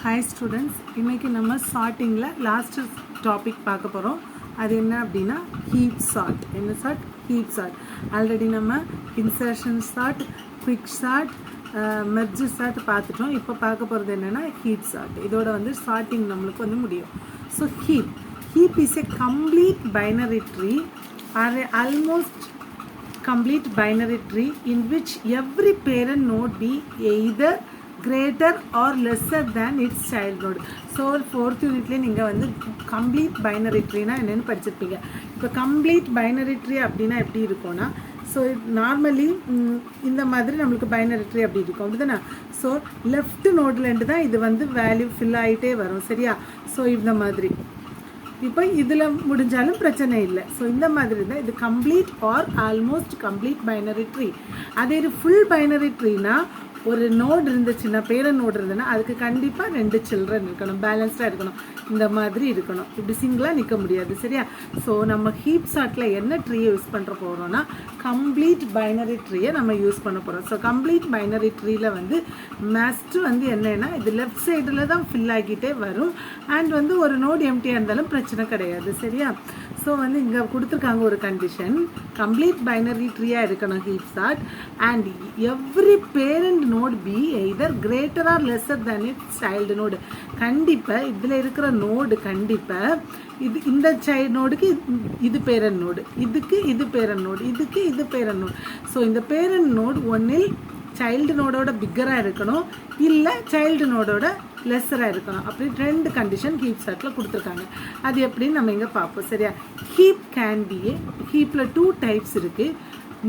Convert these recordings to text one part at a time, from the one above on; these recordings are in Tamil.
ஹாய் ஸ்டூடெண்ட்ஸ், இன்றைக்கி நம்ம சார்ட்டிங்கில் லாஸ்ட்டு டாபிக் பார்க்க போகிறோம். அது என்ன அப்படின்னா ஹீப் சார்ட். என்ன சார்ட்? Heap sort. ஆல்ரெடி நம்ம insertion sort, quick sort, merge sort பார்த்துட்டோம். இப்போ பார்க்க போகிறது என்னென்னா ஹீப் சார்ட். இதோட வந்து சார்ட்டிங் நம்மளுக்கு முடியும். So heap is a complete binary tree are almost complete binary tree in which every parent node be either greater or lesser than its child node. So 4th யூனிட்லேயே நீங்கள் வந்து கம்ப்ளீட் பைனரி ட்ரீனா என்னென்னு படிச்சிருப்பீங்க. இப்போ கம்ப்ளீட் பைனரி ட்ரீ அப்படின்னா எப்படி இருக்கும்னா, ஸோ நார்மலி இந்த மாதிரி நம்மளுக்கு பைனரி ட்ரீ அப்படி இருக்கும், அப்படிதானே? ஸோ லெஃப்ட் நோட்லேருந்து தான் இது வந்து வேல்யூ ஃபில் ஆகிட்டே வரும், சரியா? ஸோ இந்த மாதிரி இப்போ இதில் முடிஞ்சாலும் பிரச்சனை இல்லை. ஸோ இந்த மாதிரி தான் இது complete are almost complete binary tree. அதே இது ஃபுல் பைனரி ட்ரீனா ஒரு நோடு இருந்துச்சுன்னா, பேரண்ட் நோடு இருந்ததுன்னா அதுக்கு கண்டிப்பாக 2 சில்ட்ரன் இருக்கணும், பேலன்ஸ்டாக இருக்கணும், இந்த மாதிரி இருக்கணும். இப்படி சிங்கிளாக நிற்க முடியாது, சரியா? ஸோ நம்ம ஹீப் சார்ட்டில் என்ன ட்ரீயை யூஸ் பண்ணுற போகிறோம்னா கம்ப்ளீட் பைனரி ட்ரீயை நம்ம யூஸ் பண்ண போகிறோம். ஸோ கம்ப்ளீட் பைனரி ட்ரீயில் வந்து மஸ்ட்டு வந்து என்னென்னா இது லெஃப்ட் சைடில் தான் ஃபில் ஆகிட்டே வரும். அண்ட் வந்து ஒரு நோடு எம்டியாக இருந்தாலும் பிரச்சனை கிடையாது, சரியா? ஸோ வந்து இங்கே கொடுத்துருக்காங்க ஒரு கண்டிஷன், கம்ப்ளீட் பைனரி ட்ரீயாக இருக்கணும் heap sort. And every parent node be either greater or lesser than its child node. கண்டிப்பாக இதில் இருக்கிற நோடு கண்டிப்பாக இந்த சைல்டு நோடுக்கு இது பேரண்ட் நோடு, இதுக்கு இது பேரண்ட் நோடு, இதுக்கு இது பேரண்ட் நோடு. ஸோ இந்த பேரண்ட் நோடு ஒன்றில் சைல்டு நோடோட பிக்கராக இருக்கணும், இல்லை சைல்டு நோடோட லெஸ்ஸராக இருக்கணும். அப்படி 2 கண்டிஷன் ஹீப் சார்ட்டில் கொடுத்துருக்காங்க. அது எப்படின்னு நம்ம இங்கே பார்ப்போம், சரியா? ஹீப் கேன் பி ஏ ஹீப்பில் 2 டைப்ஸ் இருக்குது.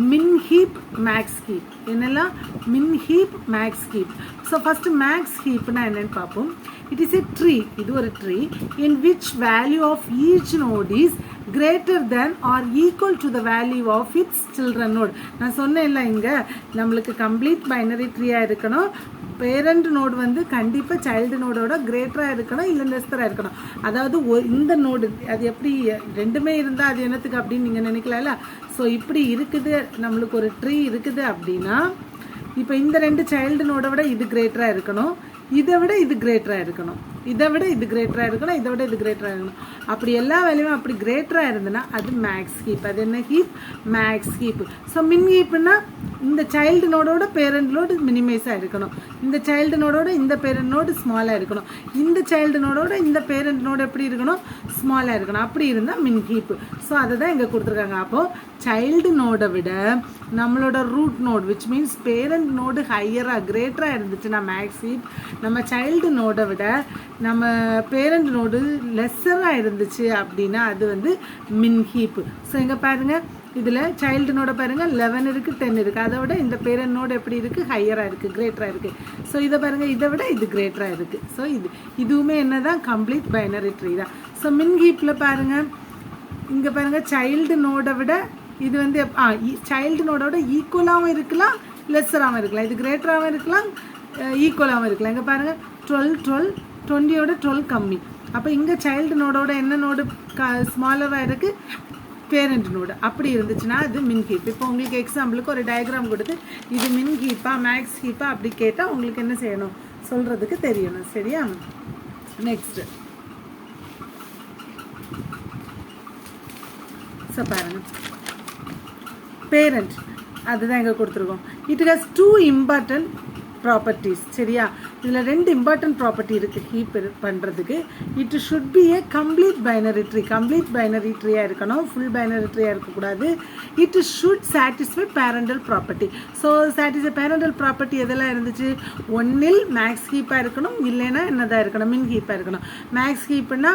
Min heap, max heap. என்னெல்லாம்? Min heap, max heap. So first max ஹீப்னா என்னென்னு பார்ப்போம். இட் இஸ் எ ட்ரீ, இது ஒரு tree in which value of each node is greater than or equal to the value of its children node. நான் சொன்னேன் இல்லை, இங்கே நம்மளுக்கு கம்ப்ளீட் பைனரி ட்ரீயாக இருக்கணும், பேரண்ட் நோடு வந்து கண்டிப்பாக சைல்டு நோடோட கிரேட்டராக இருக்கணும், இல்லை லெஸ்ஸராக இருக்கணும். அதாவது இந்த நோடு அது எப்படி ரெண்டுமே இருந்தால் அது என்னத்துக்கு அப்படின்னு நீங்கள் நினைக்கலாம்ல. ஸோ இப்படி இருக்குது, நம்மளுக்கு ஒரு ட்ரீ இருக்குது அப்படின்னா இப்போ இந்த 2 சைல்டு நோட விட இது கிரேட்டராக இருக்கணும், இதை விட இது கிரேட்டராக இருக்கணும், இதை விட இது கிரேட்டராக இருக்கணும், இதை விட இது கிரேட்டராக இருக்கணும். அப்படி எல்லா வேலையும் அப்படி கிரேட்டராக இருந்ததுன்னா அது மேக்ஸ் ஹீப். அது என்ன ஹீப்? Max heap. ஸோ மின் ஹீப்னா இந்த சைல்டு நோடோட பேரண்ட் நோடு மினிமைஸாக இருக்கணும், இந்த சைல்டு நோடோட இந்த பேரண்ட் நோடு ஸ்மாலாக இருக்கணும், இந்த சைல்டு நோடோட இந்த பேரண்ட் நோடு எப்படி இருக்கணும்? ஸ்மாலாக இருக்கணும். அப்படி இருந்தால் மின் ஹீப். ஸோ அதை தான் இங்கே கொடுத்துருக்காங்க. அப்போது சைல்டு நோடை விட நம்மளோட root node which means parent node ஹையராக கிரேட்டராக இருந்துச்சுன்னா மேக்ஸ் ஹீப். நம்ம சைல்டு நோடை விட நம்ம பேரண்ட் நோடு லெஸ்ஸராக இருந்துச்சு அப்படின்னா அது வந்து மின் ஹீப். ஸோ இங்கே பாருங்கள், இதில் சைல்டு நோட பாருங்கள் 11 இருக்குது, 10 இருக்குது. அதை விட இந்த பேரண்ட் நோடு எப்படி இருக்குது? ஹையராக இருக்குது, கிரேட்டராக இருக்குது. ஸோ இதை பாருங்கள், இதை விட இது கிரேட்டராக இருக்குது. ஸோ இதுவுமே என்ன தான்? கம்ப்ளீட் பைனரி ட்ரீ தான். ஸோ மின் ஹீப்பில் பாருங்கள், இங்கே பாருங்கள் சைல்டு நோடை விட இது வந்து சைல்டு நோடோட ஈக்குவலாகவும் இருக்கலாம், லெஸ்ஸராகவும் இருக்கலாம், இது கிரேட்டராகவும் இருக்கலாம், ஈக்குவலாகவும் இருக்கலாம். இங்கே பாருங்கள் 12 20யோட 12 கம்மி. அப்போ இங்கே சைல்டு நோடோட என்ன நோடு ஸ்மாலராக இருக்குது? Parent node. அப்படி இருந்துச்சுன்னா அது மின் ஹீப். இப்போ உங்களுக்கு எக்ஸாம்பிளுக்கு ஒரு டயக்ராம் கொடுத்து இது மின் ஹீப்பா மேக்ஸ் ஹீப்பா அப்படி கேட்டால் உங்களுக்கு என்ன செய்யணும்? சொல்கிறதுக்கு தெரியணும், சரியா? நெக்ஸ்ட்டு ஸோ பாருங்கள், பேரண்ட் அதுதான் இங்கே கொடுத்துருக்கோம். இட் ஹாஸ் 2 இம்பார்ட்டன்ட் ப்ராப்பர்ட்டிஸ், சரியா? இதில் 2 இம்பார்ட்டன்ட் ப்ராப்பர்ட்டி இருக்குது ஹீப் பண்ணுறதுக்கு. It should be a complete binary tree. Complete binary ட்ரீயாக இருக்கணும், ஃபுல் பைனரி ட்ரீயாக இருக்கக்கூடாது. It should satisfy parental property. So satisfy parental property எதெல்லாம் இருந்துச்சு? ஒன்றில் மேக்ஸ் ஹீப்பாக இருக்கணும், இல்லைன்னா என்னதான் இருக்கணும்? மின் ஹீப்பாக இருக்கணும். மேக்ஸ் ஹீப்புன்னா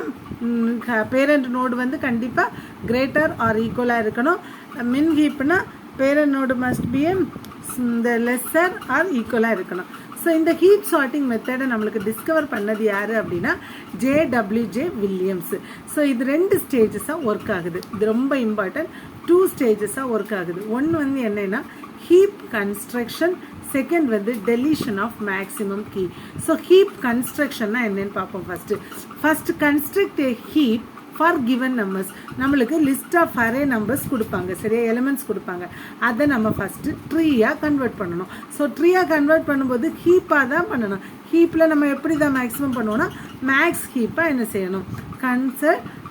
பேரண்ட் நோடு வந்து கண்டிப்பாக கிரேட்டர் ஆர் ஈக்குவலாக இருக்கணும். மின் ஹீப்புனா பேரண்ட் நோடு மஸ்ட் பி இந்த லெஸ்ஸர் ஆர் ஈக்குவலாக இருக்கணும். ஸோ இந்த ஹீப் சார்ட்டிங் மெத்தடை நம்மளுக்கு டிஸ்கவர் பண்ணது யார் அப்படின்னா JW வில்லியம்ஸு. ஸோ இது 2 ஸ்டேஜஸாக ஒர்க் ஆகுது. இது ரொம்ப இம்பார்ட்டன்ட். 2 ஸ்டேஜஸாக ஒர்க் ஆகுது. ஒன்று வந்து என்னென்னா ஹீப் கன்ஸ்ட்ரக்ஷன், செகண்ட் வந்து deletion of maximum key. So heap கன்ஸ்ட்ரக்ஷன்னா என்னென்னு பார்ப்போம். First construct a heap for given numbers. நம்மளுக்கு லிஸ்ட் ஆஃப் அரே நம்பர்ஸ் கொடுப்பாங்க, சரியா, எலிமெண்ட்ஸ் கொடுப்பாங்க. அதை நம்ம ஃபஸ்ட்டு ட்ரீயாக கன்வெர்ட் பண்ணணும். ஸோ ட்ரீயாக கன்வெர்ட் பண்ணும்போது ஹீப்பாக தான் பண்ணணும். ஹீப்பில் நம்ம எப்படி தான் மேக்ஸிமம் பண்ணுவோம்னா மேக்ஸ் ஹீப்பாக என்ன செய்யணும்,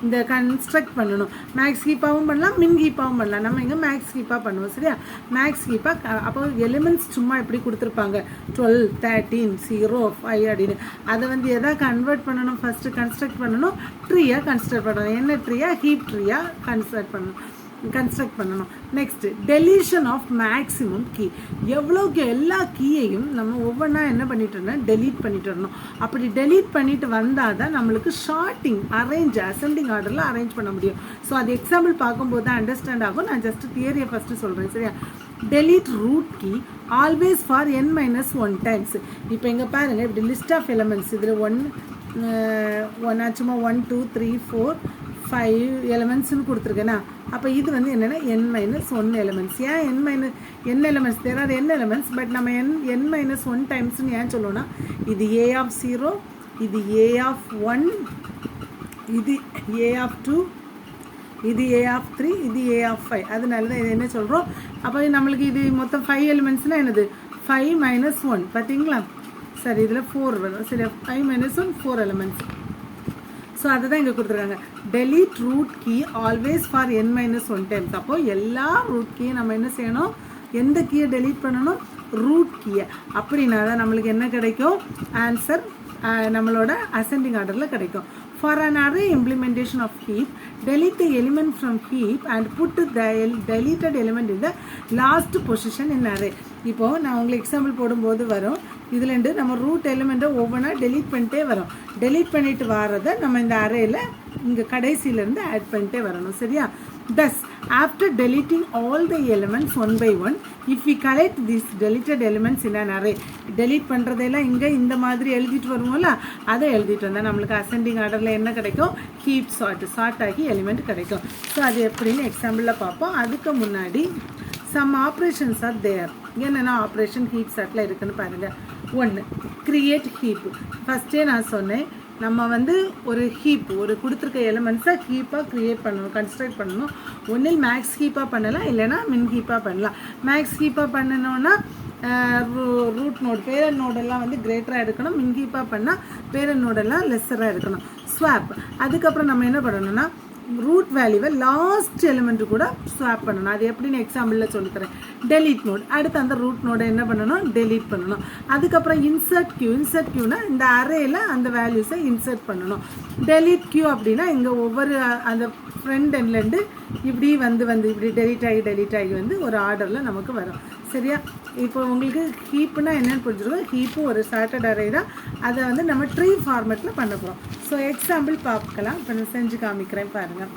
இந்த கன்ஸ்ட்ரக்ட் பண்ணணும். மேக்ஸ் ஹீப்பாகவும் பண்ணலாம், மின் ஹீப்பாகவும் பண்ணலாம். நம்ம இங்கே மேக்ஸ் ஹீப்பாக பண்ணுவோம், சரியா. மேக்ஸ் ஹீப்பாக அப்போ எலிமெண்ட்ஸ் சும்மா எப்படி கொடுத்துருப்பாங்க 12, 13, 0, 5 அப்படின்னு. அதை வந்து எதை கன்வெர்ட் பண்ணணும், ஃபஸ்ட்டு கன்ஸ்ட்ரக்ட் பண்ணணும், ட்ரீயாக கன்ஸ்ட்ரக்ட் பண்ணணும். என்ன ட்ரீயாக, ஹீப் ட்ரீயாக கன்ஸ்ட்ரக்ட் பண்ணணும். Next deletion of maximum key. எவ்வளோக்கு எல்லா கீயையும் நம்ம ஒவ்வொன்றா என்ன பண்ணிட்டோம்னா டெலீட் பண்ணிட்டு வரணும். அப்படி டெலீட் பண்ணிட்டு வந்தால் தான் நம்மளுக்கு ஷார்ட்டிங் அசெண்டிங் ஆர்டரில் அரேஞ்ச் பண்ண முடியும். ஸோ அது எக்ஸாம்பிள் பார்க்கும்போது தான் அண்டர்ஸ்டாண்ட் ஆகும். நான் ஜஸ்ட் தியரியை ஃபஸ்ட்டு சொல்கிறேன், சரியா. delete root key always for n-1 times. இப்போ இங்கே பாருங்கள், இப்படி லிஸ்ட் ஆஃப் எலிமெண்ட்ஸ் இதில் ஒன் ஆச்சுமா 1 2 3 4 5 எலிமெண்ட்ஸ்னு கொடுத்துருக்கேன்னா, அப்போ இது வந்து என்னென்னா n-1 எலிமெண்ட்ஸ். ஏன் n elements, there are n elements, but நம்ம n-1 டைம்ஸ்னு ஏன் சொல்லுவோன்னா, இது a of 0, இது a of 1, இது a of 2, இது a of 3, இது a of 5. அதனால தான் இது என்ன சொல்கிறோம். அப்போ நம்மளுக்கு இது மொத்தம் 5 எலிமெண்ட்ஸ்னால் என்னது 5 - 1 பார்த்தீங்களா. சரி, இதில் 4 வரும், சரி. 5 - 1 4 எலிமெண்ட்ஸ். ஸோ அதை தான் இங்கே கொடுத்துருக்காங்க. delete root key always for n-1 times. அப்போது எல்லா ரூட் கீயை நம்ம என்ன செய்யணும், எந்த கீயை delete பண்ணணும், ரூட் கீயை. அப்படின்னா தான் நம்மளுக்கு என்ன கிடைக்கும், ஆன்சர் நம்மளோட அசெண்டிங் ஆர்டரில் கிடைக்கும். For an array implementation of heap, delete the element from heap and put the deleted element in the last position in array. இப்போது நான் உங்களுக்கு எக்ஸாம்பிள் போடும்போது வரும், இதுலேருந்து நம்ம ரூட் எலிமெண்ட்டை ஒவ்வொன்றா டெலீட் பண்ணிட்டே வரோம். டெலீட் பண்ணிட்டு வரதை நம்ம இந்த அரேயில் இங்கே கடைசியிலேருந்து ஆட் பண்ணிட்டே வரணும், சரியா. Thus, after deleting all the elements one by one, if we collect these deleted elements in an array, delete பண்ணுறதெல்லாம் இங்கே இந்த மாதிரி எழுதிட்டு வருவோம்ல, அதை எழுதிட்டு வந்தால் நம்மளுக்கு அசெண்டிங் ஆர்டரில் என்ன கிடைக்கும், ஹீப் சார்ட் ஆகி எலிமெண்ட் கிடைக்கும். ஸோ அது எப்படின்னு எக்ஸாம்பிளில் பார்ப்போம். அதுக்கு முன்னாடி சம் ஆப்ரேஷன்ஸ் ஆர் தேர். என்னென்ன ஆப்ரேஷன் ஹீப் சார்ட்டில் இருக்குன்னு பாருங்கள். 1, கிரியேட் ஹீப். ஃபஸ்ட்டே நான் சொன்னேன், நம்ம வந்து ஒரு ஹீப், ஒரு கொடுத்துருக்க எலிமெண்ட்ஸை ஹீப்பாக க்ரியேட் பண்ணணும், கன்ஸ்ட்ரக்ட் பண்ணணும். ஒன்றில் மேக்ஸ் ஹீப்பாக பண்ணலாம், இல்லைனா மின் ஹீப்பாக பண்ணலாம். மேக்ஸ் ஹீப்பாக பண்ணணுன்னா ரூட் நோடு, பேரண்ட் நோடெல்லாம் வந்து கிரேட்டராக எடுக்கணும். மின் ஹீப்பாக பண்ணால் பேரண்ட் நோடெல்லாம் லெஸ்ஸராக எடுக்கணும். ஸ்வாப். அதுக்கப்புறம் நம்ம என்ன பண்ணணும்னா ரூட் வேல்யூவை லாஸ்ட் எலிமெண்ட்டு கூட ஸ்வாப் பண்ணணும். அது எப்படின்னு எக்ஸாம்பிளில் சொல்லித்தரேன். Delete node. அடுத்து அந்த ரூட் நோடை என்ன பண்ணணும், டெலீட் பண்ணணும். அதுக்கப்புறம் இன்சர்ட் கியூனா இந்த அரேயில் அந்த வேல்யூஸை இன்சர்ட் பண்ணணும். டெலீட் கியூ அப்படின்னா இங்கே ஒவ்வொரு அந்த ஃப்ரண்ட் எண்ட்லேருந்து இப்படி வந்து இப்படி டெலீட் ஆகி வந்து ஒரு ஆர்டரில் நமக்கு வரும், சரியா. இப்போ உங்களுக்கு ஹீப்புனா என்னென்னு புரிஞ்சுருக்கோம். ஹீப்பும் ஒரு சார்ட்டட் அரே தான். அதை வந்து நம்ம ட்ரீ ஃபார்மேட்டில் பண்ண போகிறோம். ஸோ எக்ஸாம்பிள் பார்க்கலாம். இப்போ நான் செஞ்சு காமிக்கிறேன் பாருங்கள்.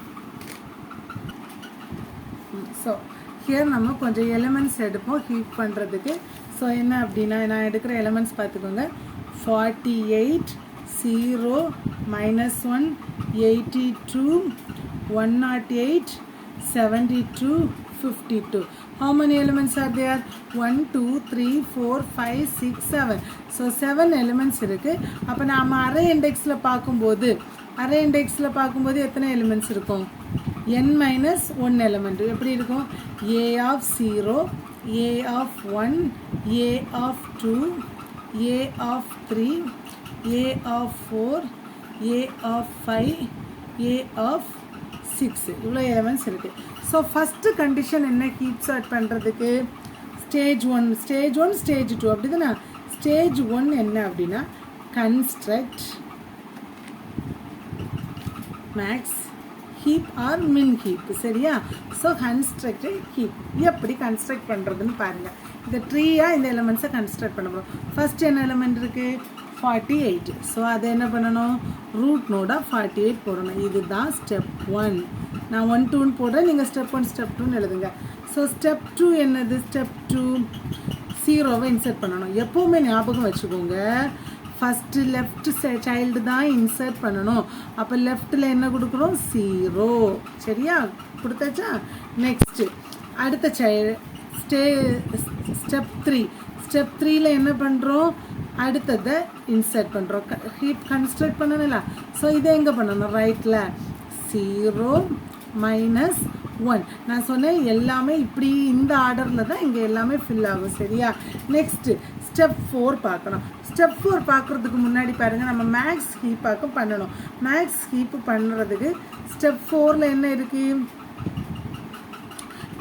ஸோ ஹியர் நம்ம கொஞ்சம் எலிமெண்ட்ஸ் எடுப்போம் ஹீப் பண்ணுறதுக்கு. ஸோ என்ன அப்படின்னா, நான் எடுக்கிற எலிமெண்ட்ஸ் பார்த்துக்கோங்க. 48, 0, -1, 82, 108, 72, 52. How many elements are there? 1 2 3 4 5 6 7. So 7 elements இருக்கு. அப்போ நாம அரே இண்டெக்ஸில் பார்க்கும்போது எத்தனை எலிமெண்ட்ஸ் இருக்கும், n-1 எலிமெண்ட். எப்படி இருக்கும், a of 0, a of 1, a of 2, a of 3, a of 4, a of 5, a of 6. இவ்வளோ எலிமெண்ட்ஸ் இருக்குது. ஸோ ஃபஸ்ட்டு கண்டிஷன் என்ன ஹீப் சார்ட் பண்ணுறதுக்கு, ஸ்டேஜ் 1 ஸ்டேஜ் 2 அப்படி தானே. ஸ்டேஜ் 1 என்ன அப்படின்னா கன்ஸ்ட்ரக்ட் மேக்ஸ் ஹீப் ஆர் மின் ஹீப், சரியா. ஸோ கன்ஸ்ட்ரக்ட் ஹீப் எப்படி கன்ஸ்ட்ரக்ட் பண்ணுறதுன்னு பாருங்கள். இந்த ட்ரீயாக இந்த எலிமெண்ட்ஸை கன்ஸ்ட்ரக்ட் பண்ண போகிறோம். ஃபஸ்ட் என்ன எலிமெண்ட் இருக்குது, 48. ஸோ அதை என்ன பண்ணணும், ரூட் நோடாக 48 போடணும். இதுதான் ஸ்டெப் 1. நான் 1 2ன்னு போடுறேன், நீங்கள் ஸ்டெப் 1 ஸ்டெப் 2ன்னு எழுதுங்க. ஸோ ஸ்டெப் 2 என்னது, ஸ்டெப் 2 0வை இன்சர்ட் பண்ணணும். எப்போவுமே ஞாபகம் வச்சுக்கோங்க, ஃபஸ்ட்டு லெஃப்ட் சைல்டு தான் இன்சர்ட் பண்ணணும். அப்போ லெஃப்ட்டில் என்ன கொடுக்குறோம், 0, சரியா, கொடுத்தாச்சா. நெக்ஸ்ட்டு அடுத்த ஸ்டெப் 3. ஸ்டெப் 3ல் என்ன பண்ணுறோம், அடுத்ததை இன்சர்ட் பண்ணுறோம். ஹீப் கன்ஸ்ட்ரக்ட் பண்ணணும்ல. ஸோ இதை எங்கே பண்ணணும், ரைட்டில் 0 மைனஸ் 1. நான் சொன்னேன் எல்லாமே இப்படி இந்த ஆர்டரில் தான் இங்கே எல்லாமே ஃபில் ஆகும். சரியா? நெக்ஸ்ட்டு ஸ்டெப் 4 பார்க்கணும். ஸ்டெப் 4 பார்க்குறதுக்கு முன்னாடி பாருங்கள், நம்ம மேக்ஸ் ஹீப்பாக்கும் பண்ணணும். மேக்ஸ் ஹீப்பு பண்ணுறதுக்கு ஸ்டெப் 4ல் என்ன இருக்குது?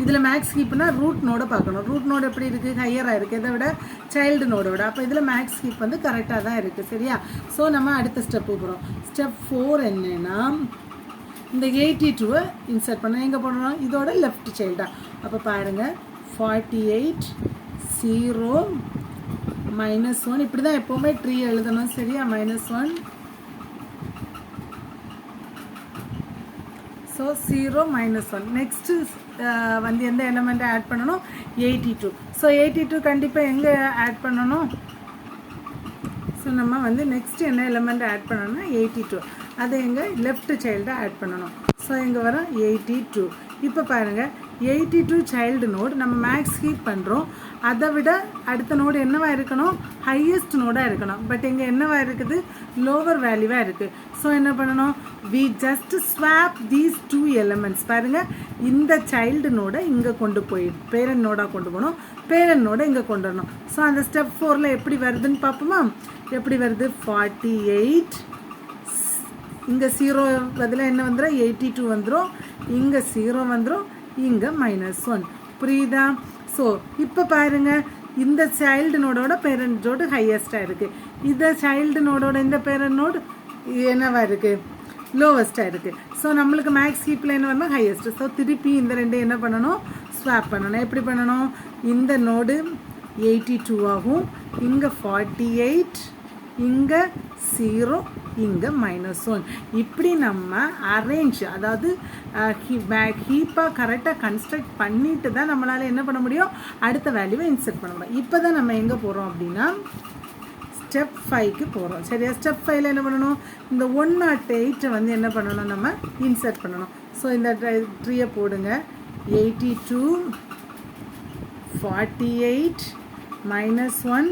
இதில் மேக்ஸ் ஹீப்னா ரூட் நோடை பார்க்கணும். ரூட் நோடு எப்படி இருக்குது? ஹையராக இருக்குது, இதை விட சைல்டு நோடை விட. அப்போ இதில் மேக்ஸ் ஹீப் வந்து கரெக்டாக தான் இருக்குது. சரியா? ஸோ நம்ம அடுத்த ஸ்டெப்பு போகிறோம். ஸ்டெப் 4 என்னென்னா, இந்த 82 இன்சர்ட் பண்ண எங்கே போடணும்? இதோட லெஃப்ட் சைல்டா. அப்போ பாருங்கள், 48 0 -1. இப்படி தான் எப்போவுமே ட்ரீ எழுதணும். சரியா? -1. ஸோ 0 -1. நெக்ஸ்ட்டு வந்து எந்த எலமெண்ட்டை ஆட் பண்ணணும்? 82. ஸோ 82 கண்டிப்பாக எங்கே ஆட் பண்ணணும்? ஸோ நம்ம வந்து நெக்ஸ்ட் என்ன எலமெண்ட் ஆட் பண்ணணும்னா 82. அதை எங்கே? லெஃப்ட் சைல்டை ஆட் பண்ணணும். ஸோ எங்கே வரும்? 82. இப்போ பாருங்கள், 82 சைல்டு நோடு நம்ம மேக்ஸ் ஹீப் பண்ணுறோம். அதை விட அடுத்த நோடு என்னவாக இருக்கணும்? ஹையஸ்ட் நோடாக இருக்கணும். பட் இங்கே என்னவாக இருக்குது? லோவர் வேல்யூவாக இருக்குது. ஸோ என்ன பண்ணணும்? We just swap these 2 elements. பாருங்கள், இந்த சைல்டு நோடை இங்கே கொண்டு போய் பேரண்ட் நோடாக கொண்டு போகணும், பேரண்ட் நோடை இங்கே கொண்டு வரணும். ஸோ அந்த ஸ்டெப் 4ல் எப்படி வருதுன்னு பார்ப்போமா? எப்படி வருது? 48. இங்கே 0 பதில் என்ன வந்துடும்? 82 வந்துடும். இங்கே 0 வந்துடும், இங்கே -1. புரியுதா? ஸோ இப்போ பாருங்கள், இந்த சைல்டு நோடோட பேரண்ட் நோடு ஹையஸ்ட்டாக இருக்குது. இந்த சைல்டு நோடோட இந்த பேரண்ட் நோடு என்னவாக இருக்குது? லோவஸ்ட்டாக இருக்குது. ஸோ நம்மளுக்கு மேக்ஸ் ஹீப்பில் என்ன வரணும்? ஹையஸ்ட்டு. ஸோ திருப்பி இந்த ரெண்டு என்ன பண்ணணும்? ஸ்வாப் பண்ணணும். எப்படி பண்ணணும்? இந்த நோடு 82 ஆகும், இங்கே 48, இங்கே 0, இங்கே -1. இப்படி நம்ம அரேஞ்ச், அதாவது ஹீப்பாக கரெக்டாக கன்ஸ்ட்ரக்ட் பண்ணிட்டு தான் நம்மளால் என்ன பண்ண முடியும்? அடுத்த வேல்யூவை இன்சர்ட் பண்ண முடியும். இப்போ தான் நம்ம எங்கே போகிறோம் அப்படின்னா ஸ்டெப் 5க்கு போகிறோம். சரியா? ஸ்டெப் 5ல் என்ன பண்ணணும்? இந்த 108 வந்து என்ன பண்ணணும்? நம்ம இன்சர்ட் பண்ணணும். ஸோ இந்த ட்ரீயை போடுங்க. 82 48 -1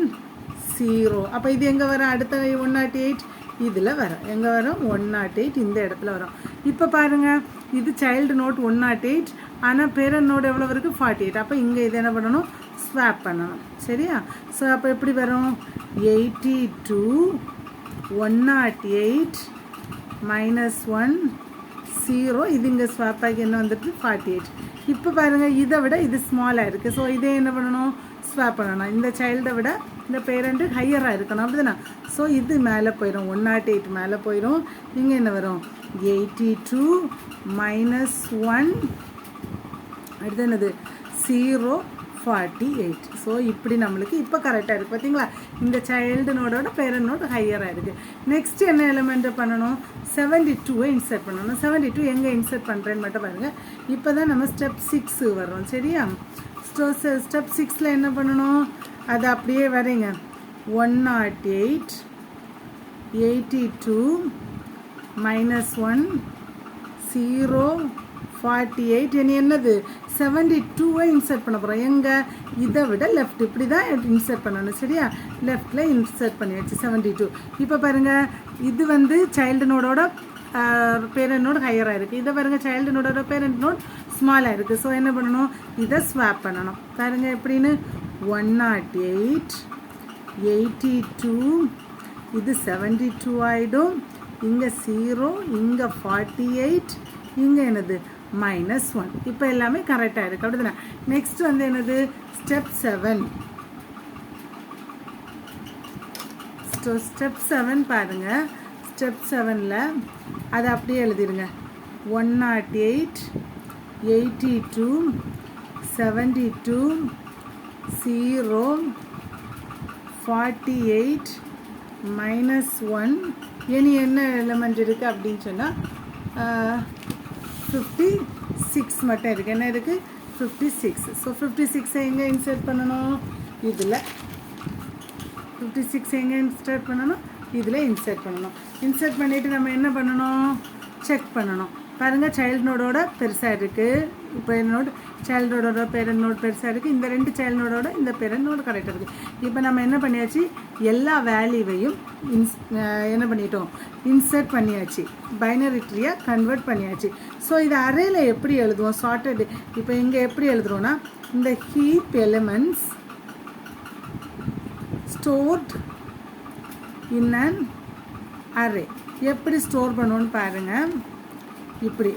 0. அப்போ இது எங்கே வரும்? அடுத்த 108 இதில் வரும். எங்கே வரும்? 108 இந்த இடத்துல வரும். இப்போ பாருங்கள், இது சைல்டு நோட் 108, ஆனால் பேரண்ட் நோட் எவ்வளோ இருக்குது? 48. அப்போ இங்கே இது என்ன பண்ணணும்? ஸ்வாப் பண்ணணும். சரியா? ஸோ அப்போ எப்படி வரும்? 82 108 -1 0. இது இங்கே ஸ்வாப் ஆகி என்ன வந்துட்டு? 48. இப்போ பாருங்கள், இதை விட இது ஸ்மாலாக இருக்குது. ஸோ இதே என்ன பண்ணணும்? ஸ்வாப் பண்ணணும். இந்த சைல்டை விட இந்த பேரண்ட்டு ஹையராக இருக்கணும். அப்படி தானே? ஸோ இது மேலே போயிடும், 108 மேலே போயிடும். இங்கே என்ன வரும்? 82 -1 அடுத்து என்னது? 0 48. ஸோ இப்படி நம்மளுக்கு இப்போ கரெக்டாக இருக்குது. பார்த்தீங்களா? இந்த சைல்டு நோடோட பேரண்ட் நோட் ஹையராக இருக்குது. நெக்ஸ்ட் என்ன எலிமெண்ட்டை பண்ணணும்? 72 இன்சர்ட் பண்ணணும். 72 எங்கே இன்சர்ட் பண்ணுறேன்னு மட்டும் பாருங்கள். இப்போ தான் நம்ம ஸ்டெப் 6 வர்றோம். சரியா? ஸ்டெப் 6ல் என்ன பண்ணணும்? அது அப்படியே வரீங்க. 108 82 -1 0 48. இனி என்னது? 72 இன்சர்ட் பண்ண போகிறோம். எங்கே? இதை விட லெஃப்ட். இப்படி தான் இன்சர்ட் பண்ணணும். சரியா? லெஃப்டில் இன்சர்ட் பண்ணியாச்சு 72. இப்போ பாருங்கள், இது வந்து சைல்டு நோடோட பேரண்ட் நோட் ஹையராக இருக்குது. இதை பாருங்கள், சைல்டு நோடோட பேரண்ட் நோட் ஸ்மாலாக இருக்குது. ஸோ என்ன பண்ணணும்? இதை ஸ்வாப் பண்ணணும். பாருங்கள் எப்படின்னு. 108 82 இது 72 ஆகிடும். இங்கே 0, இங்கே 48, இங்கே என்னது? -1. இப்போ எல்லாமே கரெக்டாக இருக்குது. அப்படி தானே? நெக்ஸ்ட் வந்து என்னது? ஸ்டெப் 7. ஸ்டெப் 7 பாருங்கள். ஸ்டெப் 7ல் அதை அப்படியே எழுதிடுங்க. 108 82 72 0 48 -1. இனி என்ன எலிமெண்ட் இருக்குது அப்படின்னு சொன்னால் 56 மட்டும் இருக்குது. என்ன இருக்குது? 56. ஸோ 56 எங்கே இன்சர்ட் பண்ணணும்? இதில் 56 எங்கே இன்சர்ட் பண்ணணும்? இதில் இன்சர்ட் பண்ணணும். இன்சர்ட் பண்ணிவிட்டு நம்ம என்ன பண்ணணும்? செக் பண்ணணும். பாருங்கள் சைல்டு நோடோட பெருசாக இருக்குது, பேரண்ட் நோட் சைல்டு நோடோட பேரண்ட் நோட் பெருசாக இருக்குது, இந்த 2 சைல்டு நோடோட இந்த பேரண்ட் நோடு கரெக்டாக இருக்குது. இப்போ நம்ம என்ன பண்ணியாச்சு, எல்லா வேல்யூவையும் என்ன பண்ணிட்டோம், இன்சர்ட் பண்ணியாச்சு, பைனரி ட்ரீயாக கன்வெர்ட் பண்ணியாச்சு. ஸோ இது அரேல எப்படி எழுதுவோம், சார்ட்டட். இப்போ இங்கே எப்படி எழுதுறோன்னா, இந்த heap elements stored in an array. எப்படி ஸ்டோர் பண்ணுவோன்னு பாருங்கள். இப்படி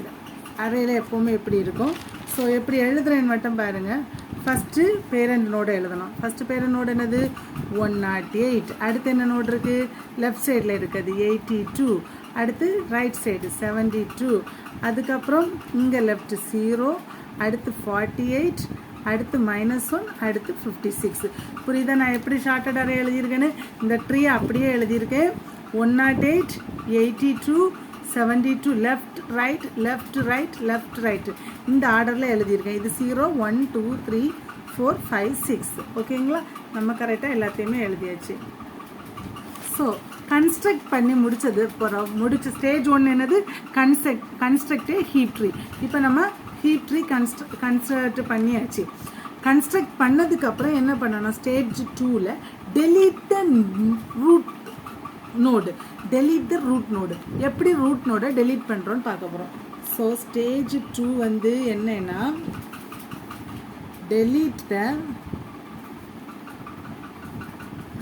அரேல எப்போவுமே எப்படி இருக்கும். ஸோ எப்படி எழுதுறேன்னு மட்டும் பாருங்கள். ஃபஸ்ட்டு பேரண்ட் நோடு எழுதணும். ஃபஸ்ட்டு பேரண்ட் நோடு என்னது 108. அடுத்து என்ன நோடு இருக்குது, லெஃப்ட் சைடில் இருக்குது 82. அடுத்து ரைட் சைடு 72. அதுக்கப்புறம் இங்கே லெஃப்ட் 0, அடுத்து 48, அடுத்து -1, அடுத்து 56. புரியுதா நான் எப்படி ஷார்ட்டட் அரே எழுதியிருக்கேன்னு? இந்த ட்ரீ அப்படியே எழுதியிருக்கேன். 108, 82, 72, left right left right left right, இந்த ஆர்டரில் எழுதியிருக்கேன். இது 0 1 2 3 4 5 6. ஓகேங்களா, நம்ம கரெக்டாக எல்லாத்தையுமே எழுதியாச்சு. ஸோ கன்ஸ்ட்ரக்ட் பண்ணி முடிச்ச ஸ்டேஜ் 1 என்னது, கன்ஸ்ட்ரக்ட் ஹீப் ட்ரீ. இப்போ நம்ம ஹீப் ட்ரீ கன்ஸ்ட்ரக்ட் பண்ணியாச்சு. கன்ஸ்ட்ரக்ட் பண்ணதுக்கப்புறம் என்ன பண்ணணும், ஸ்டேஜ் 2ல் delete the root node. delete the root node. எப்படி root node delete பண்ணுறோன்னு பார்க்க போகிறோம். ஸோ ஸ்டேஜ் 2 வந்து என்னன்னா, delete the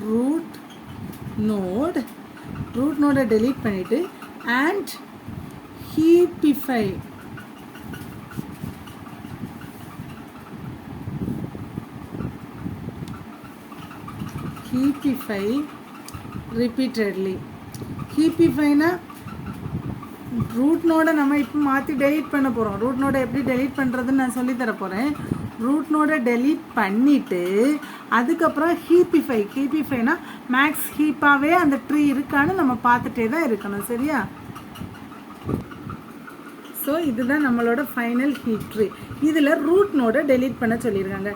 root node. root node delete பண்ணிட்டு and heapify. heapify repeatedly. heapifyனா ரூட் நோடை நம்ம இப்போ மாற்றி டெலீட் பண்ண போகிறோம். ரூட் நோடை எப்படி டெலீட் பண்ணுறதுன்னு நான் சொல்லித்தர போகிறேன். ரூட் நோடை டெலீட் பண்ணிவிட்டு அதுக்கப்புறம் ஹீப்பிஃபைனா மேக்ஸ் ஹீப்பாகவே அந்த ட்ரீ இருக்கான்னு நம்ம பார்த்துட்டே தான் இருக்கணும். சரியா? ஸோ இதுதான் நம்மளோட ஃபைனல் ஹீப் ட்ரீ. இதில் ரூட் நோடை டெலீட் பண்ண சொல்லியிருக்காங்க.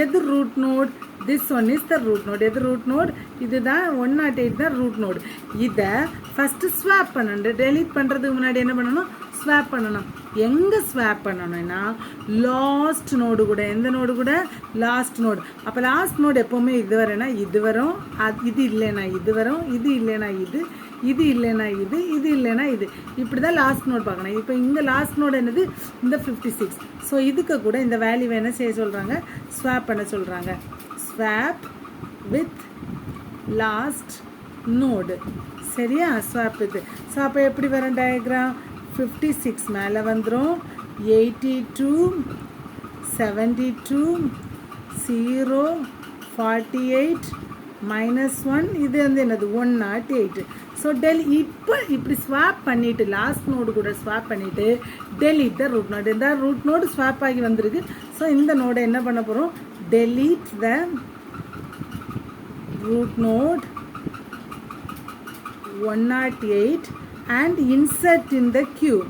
எது root node? This one is the root node. எது ரூட் நோட்? இதுதான் 108 தான் ரூட் நோட். இதை ஃபஸ்ட்டு ஸ்வாப் பண்ணணும். டெலீட் பண்ணுறதுக்கு முன்னாடி என்ன பண்ணணும், ஸ்வாப் பண்ணணும். எங்கே ஸ்வாப் பண்ணணும்னா லாஸ்ட் நோடு கூட. எந்த நோடு கூட? Last node. அப்போ லாஸ்ட் நோடு எப்போவுமே இது வரேன்னா இது வரும், இது இல்லைன்னா இது வரும், இது இல்லைன்னா இது, இது இல்லைன்னா இது, இது இல்லைன்னா இது. இப்படி தான் லாஸ்ட் நோட் பார்க்கணும். இப்போ இங்கே லாஸ்ட் நோடு என்னது, இந்த 56. ஸோ இதுக்கு கூட இந்த வேல்யூவை என்ன செய்ய சொல்கிறாங்க, ஸ்வாப் பண்ண சொல்கிறாங்க. Swap with last node. சரியா? Swap with. ஸோ அப்போ எப்படி வரும் டயக்ராம்? 56 மேலே வந்துடும், 82, 72, 0, 48, -1, இது வந்து என்னது 108. ஸோ இப்போ இப்படி ஸ்வாப் பண்ணிவிட்டு லாஸ்ட் நோடு கூட ஸ்வாப் பண்ணிவிட்டு டெலீட் த ரூட் நோடு. இந்த ரூட் நோடு ஸ்வாப் ஆகி வந்திருக்கு. ஸோ இந்த நோடை என்ன பண்ண போகிறோம், delete the root node 108 and insert in the queue.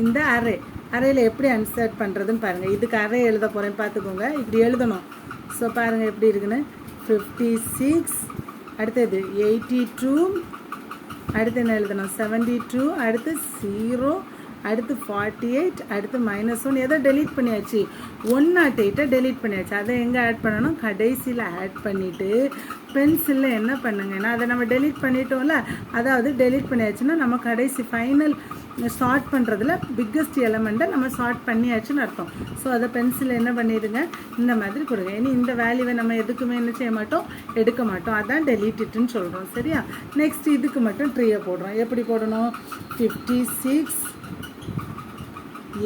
இந்த அரேல எப்படி இன்சர்ட் பண்ணுறதுன்னு பாருங்கள். இதுக்கு அரே எழுத போகிறேன், பார்த்துக்கோங்க. இப்படி எழுதணும். ஸோ பாருங்கள் எப்படி இருக்குன்னு. 56, அடுத்தது 82, அடுத்து என்ன எழுதணும், 72, அடுத்து 0, அடுத்து 48, அடுத்து -1. எதை டெலீட் பண்ணியாச்சு, 108 டெலீட் பண்ணியாச்சு. அதை எங்கே ஆட் பண்ணணும், கடைசியில் ஆட் பண்ணிவிட்டு பென்சிலில் என்ன பண்ணுங்கன்னா, அதை நம்ம டெலீட் பண்ணிட்டோம்ல, அதாவது டெலீட் பண்ணியாச்சுன்னா நம்ம கடைசி ஃபைனல் ஷார்ட் பண்ணுறதுல பிக்கஸ்ட் எலமெண்ட்டை நம்ம ஷார்ட் பண்ணியாச்சுன்னு அர்த்தம். ஸோ அதை பென்சில் என்ன பண்ணிடுங்க, இந்த மாதிரி கொடுங்க. இனி இந்த வேல்யூவை நம்ம எதுக்குமே என்ன செய்ய மாட்டோம், எடுக்க மாட்டோம். அதான் டெலீட்டுன்னு சொல்கிறோம். சரியா? நெக்ஸ்ட் இதுக்கு மட்டும் ட்ரீயை போடுறோம். எப்படி போடணும், 56,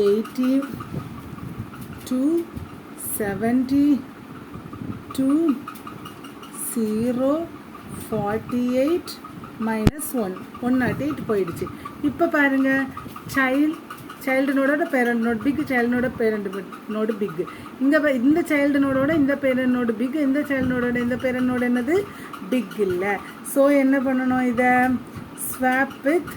82, 72, 0, 48, -1, 108 போயிடுச்சு. இப்போ பாருங்கள், சைல்டு நோடோட parent node big, child node parent node big. இங்கே இந்த சைல்டு நோடோட இந்த பேரண்ட் நோடு பிக், இந்த சைல்டு நோடோட இந்த பேரண்ட் நோடு என்னது, பிக் இல்லை. ஸோ என்ன பண்ணணும், இதை swap with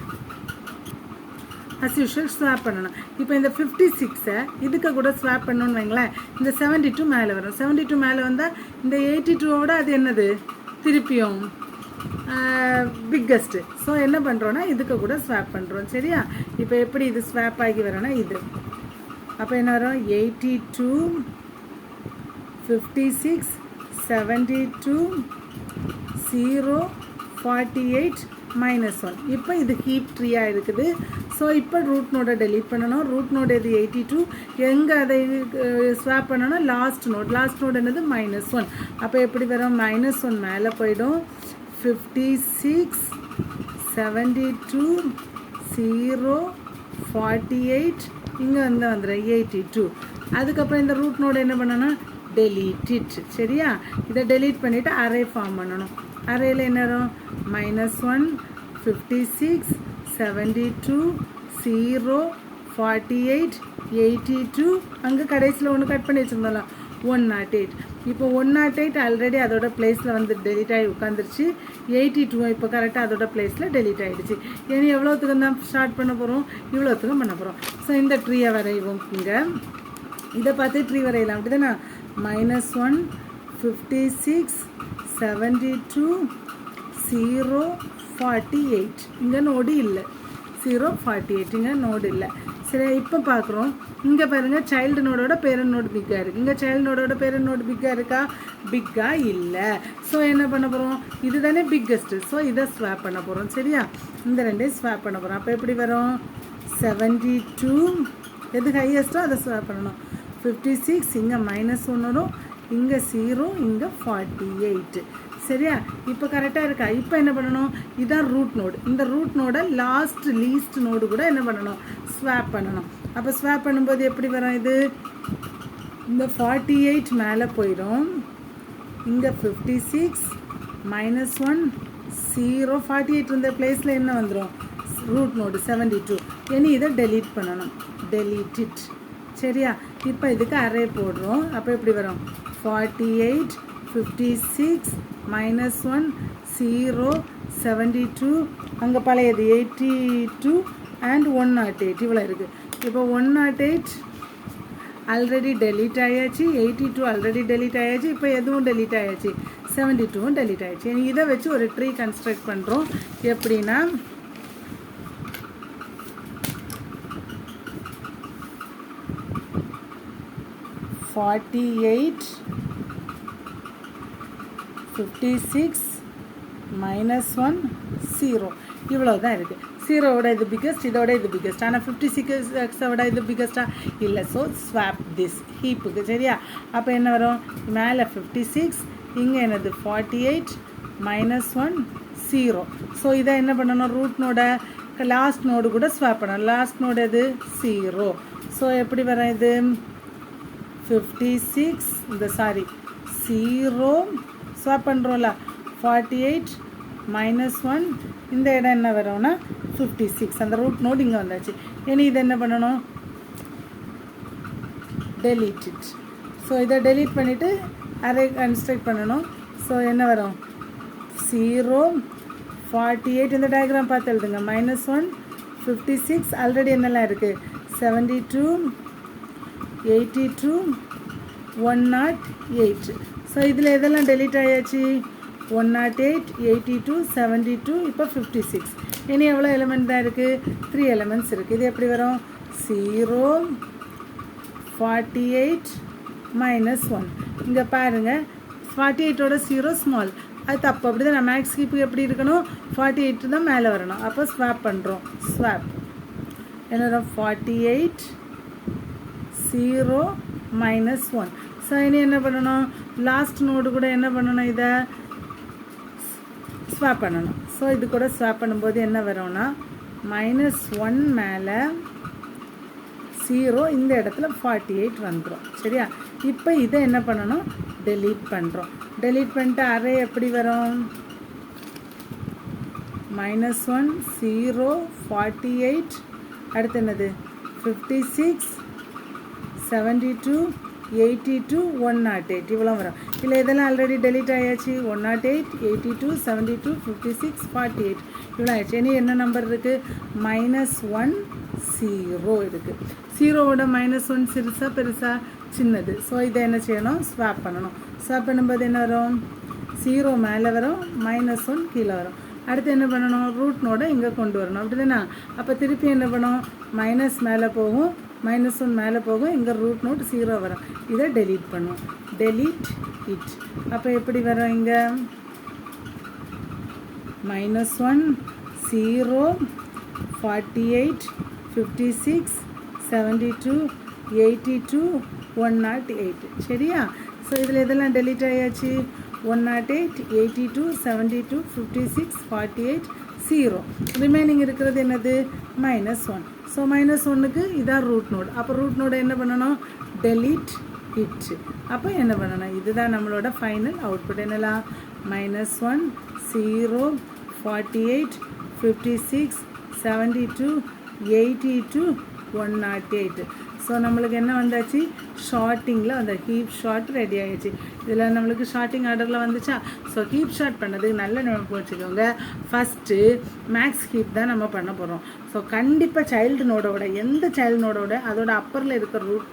as usual swap பண்ணணும். இப்போ இந்த 56 இதுக்கு கூட ஸ்வாப் பண்ணணும்னு வைங்களேன். இந்த 72 மேலே வரும். 72 மேலே வந்தால் இந்த 82வோட அது என்னது, திருப்பியும் பிக்கஸ்ட்டு. ஸோ என்ன பண்ணுறோன்னா இதுக்கு கூட ஸ்வாப் பண்ணுறோம். சரியா? இப்போ எப்படி இது ஸ்வாப் ஆகி வரோன்னா இது அப்போ என்ன வரும் 82 56 72 0 48 -1. இப்போ இது ஹீப் ட்ரீயாக இருக்குது. ஸோ இப்போ ரூட் நோடை டெலீட் பண்ணணும். ரூட் நோடு எது 82. எங்கே அதை ஸ்வாப் பண்ணணும்? லாஸ்ட் நோடு என்னது -1. அப்போ எப்படி வரும்? -1 மேலே போயிடும். 56 72 0 48 இங்கே வந்துடும் 82. அதுக்கப்புறம் இந்த ரூட் நோடு என்ன பண்ணணும்? Delete it. சரியா? இதை டெலீட் பண்ணிவிட்டு அரே ஃபார்ம் பண்ணணும். அரேயில் என்ன வரும்? -1 56 72 0 48 82 அங்கே கடைசியில் ஒன்று கட் பண்ணி வச்சுருந்தோம்ல 108. இப்போ 108 ஆல்ரெடி அதோட பிளேஸில் வந்து டெலீட் ஆகி உட்காந்துருச்சு. 82 இப்போ கரெக்டாக அதோட பிளேஸில் டெலீட் ஆகிடுச்சு. இனி எவ்வளோத்துக்கு தான் ஸ்டார்ட் பண்ண போகிறோம்? இவ்வளோத்துக்கும் பண்ண போகிறோம். ஸோ இந்த ட்ரீயை வரைவோம். இங்கே இதை பார்த்து ட்ரீ வரையலாம். அப்படி தானே? -1 56 72 0 48 இங்கே நோடு இல்லை. 0 48 இங்கே நோடு இல்லை. சரி, இப்போ பார்க்குறோம். இங்கே பாருங்கள், சைல்டு நோடோட பேரண்ட் நோடு பிக்காக இருக்குது. இங்கே சைல்டு நோடோட பேரண்ட் நோடு பிக்காக இருக்கா? பிக்காக இல்லை. ஸோ என்ன பண்ண போகிறோம்? இது தானே பிக்கஸ்ட்டு. ஸோ இதை ஸ்வாப் பண்ண போகிறோம். சரியா? இந்த ரெண்டையும் ஸ்வாப் பண்ண போகிறோம். அப்போ எப்படி வரும்? 72 எது ஹையஸ்ட்டோ அதை ஸ்வாப் பண்ணணும். 56 இங்கே -1 வரும். இங்கே 0 இங்கே 48. சரியா? இப்போ கரெக்டாக இருக்கா? இப்போ என்ன பண்ணணும்? இதுதான் ரூட் நோடு. இந்த ரூட் நோடை லீஸ்ட் நோடு கூட என்ன பண்ணணும்? ஸ்வாப் பண்ணணும். அப்போ ஸ்வாப் பண்ணும்போது எப்படி வரும்? இது இந்த 48 மேலே போயிடும். இங்கே 56 -1 0 48 இருந்த பிளேஸில் என்ன வந்துடும்? Root node 72. இனி இதை டெலீட் பண்ணணும். Delete it. சரியா? இப்போ இதுக்கு அரே போடுறோம். அப்போ எப்படி வரும்? 48 56 -1 0 72 அங்கே பழையது 82 and 108 இவ்வளோ இருக்குது. இப்போ 108 ஆல்ரெடி டெலீட் ஆயாச்சு. 82 ஆல்ரெடி டெலீட் ஆயாச்சு. இப்போ எதுவும் டெலீட் ஆயாச்சு? 72வும் டெலீட் ஆயாச்சு. இதை வச்சு ஒரு ட்ரீ கன்ஸ்ட்ரக்ட் பண்ணுறோம். எப்படின்னா 48 56 -1 0 இவ்வளோ தான் இருக்குது. 0வோட இது பிக்கஸ்ட், இதோட இது பிக்கஸ்ட். ஆனால் 56 இது பிக்கஸ்ட்டாக இல்லை. ஸோ ஸ்வாப் திஸ் ஹீப்புக்கு. சரியா? அப்போ என்ன வரும்? மேலே 56 இங்கே என்னது 48 -1 0. ஸோ இதை என்ன பண்ணணும்? ரூட் நோட லாஸ்ட் நோடு கூட ஸ்வாப் பண்ணணும். லாஸ்ட் நோடு எது? 0. ஸோ எப்படி வர? இது 56 இந்த 0 ஸ்வாப் பண்ணுறோம்ல. 48 -1 இந்த இடம் என்ன வரும்னா 56. அந்த ரூட் நோடு இங்கே வந்தாச்சு. இனி இதை என்ன பண்ணணும்? Delete it. ஸோ இதை டெலீட் பண்ணிவிட்டு அரே கன்ஸ்ட்ரக்ட் பண்ணணும். ஸோ என்ன வரும்? 0 48 இந்த டயக்ராம் பார்த்து எழுதுங்க. -1 56 ஆல்ரெடி என்னெல்லாம் இருக்குது? 72 82 108. ஸோ இதில் எதெல்லாம் டெலீட் ஆயாச்சு? 108 82 72 இப்போ 56. இனி எவ்வளோ எலிமெண்ட் தான் இருக்குது? 3 எலிமெண்ட்ஸ் இருக்குது. இது எப்படி வரும்? 0 48 -1. இங்கே பாருங்கள், 48ஓட 0 ஸ்மால். அது தப்பு. அப்படி தான் மேக்ஸ் கீப்பு எப்படி இருக்கணும்? 48 தான் மேலே வரணும். அப்போ ஸ்வாப் பண்ணுறோம். ஸ்வாப் என்ன வரும்? 48 0 -1. ஸோ இனி என்ன பண்ணணும்? லாஸ்ட் நோடு கூட என்ன பண்ணணும்? இதை ஸ்வாப் பண்ணணும். ஸோ இது கூட ஸ்வாப் பண்ணும்போது என்ன வரும்னா -1 மேலே 0 இந்த இடத்துல 48 வந்துடும். சரியா? இப்போ இதை என்ன பண்ணணும்? டெலீட் பண்ணுறோம். டெலீட் பண்ணிட்டு அரே எப்படி வரும்? -1 0 48 அடுத்து என்னது? 56 72 82 108 இவ்வளோ வரும். இல்லை இதெல்லாம் ஆல்ரெடி டெலீட் ஆயாச்சு. 108 82 72 56 48 இவ்வளோ ஆயிடுச்சு. இனி என்ன நம்பர் இருக்குது? -1 0 இருக்குது. 0வோட -1 சிறுசா பெருசா? சின்னது. ஸோ இதை என்ன செய்யணும்? ஸ்வாப் பண்ணணும். ஸ்வாப் பண்ணும்போது என்ன வரும்? 0 மேலே வரும், -1 கீழே வரும். அடுத்து என்ன பண்ணணும், ரூட் நோடை இங்கே கொண்டு வரணும், அப்படி தானே? அப்போ திருப்பி என்ன பண்ணும், மைனஸ் மேலே போகும், -1 மேலே போகும், இங்கே ரூட் நோட் 0 வரும். இதை டெலீட் பண்ணும், டெலீட் இட். அப்போ எப்படி வரும், இங்கே -1 0 48 56 72 82 108. சரியா? ஸோ இதில் இதெல்லாம் டெலீட் ஆயாச்சு. 108 82 72 56 48 0. ரிமைனிங் இருக்கிறது என்னது, -1. ஸோ -1க்கு இதான் ரூட் நோடு. அப்போ ரூட் நோடு என்ன பண்ணணும், டெலீட் இட். அப்போ என்ன பண்ணணும், இதுதான் நம்மளோட ஃபைனல் அவுட்புட். என்னலாம், -1 0 48 56 72 82 108. ஸோ நம்மளுக்கு என்ன வந்தாச்சு, ஷார்ட்டிங்கில் அந்த ஹீப் ஷார்ட் ரெடி ஆகிடுச்சு. இதில் நம்மளுக்கு ஷார்ட்டிங் ஆர்டரில் வந்துச்சா? ஸோ ஹீப் ஷார்ட் பண்ணதுக்கு நல்ல நினைப்பு வச்சுக்கோங்க. ஃபஸ்ட்டு மேக்ஸ் ஹீப் தான் நம்ம பண்ண போகிறோம். ஸோ கண்டிப்பாக சைல்டு நோடோட, எந்த சைல்டு நோடோட அதோட அப்பரில் இருக்கிற ரூட்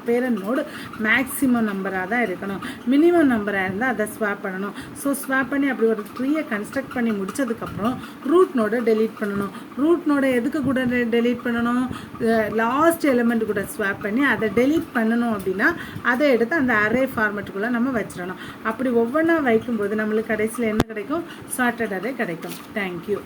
பேரண்ட் நோடு மேக்ஸிமம் நம்பராக தான் இருக்கணும். மினிமம் நம்பராக இருந்தால் அதை ஸ்வாப் பண்ணணும். ஸோ ஸ்வாப் பண்ணி அப்படி ஒரு ட்ரீயை கன்ஸ்ட்ரக்ட் பண்ணி முடித்ததுக்கப்புறம் ரூட் நோடை டெலீட் பண்ணணும். ரூட் நோடை எதுக்கு கூட டெலீட் பண்ணணும், லாஸ்ட் எலிமெண்ட் கூட ஸ்வாப் பண்ணி அதை டெலீட் பண்ணணும். அப்படின்னா அதை எடுத்து அந்த அரே ஃபார்மேட்டுக்குள்ளே நம்ம வச்சிடணும். அப்படி ஒவ்வொன்றா வைக்கும்போது நம்மளுக்கு கடைசியில் என்ன கிடைக்கும், சார்ட்டட் அரே கிடைக்கும். தேங்க்யூ.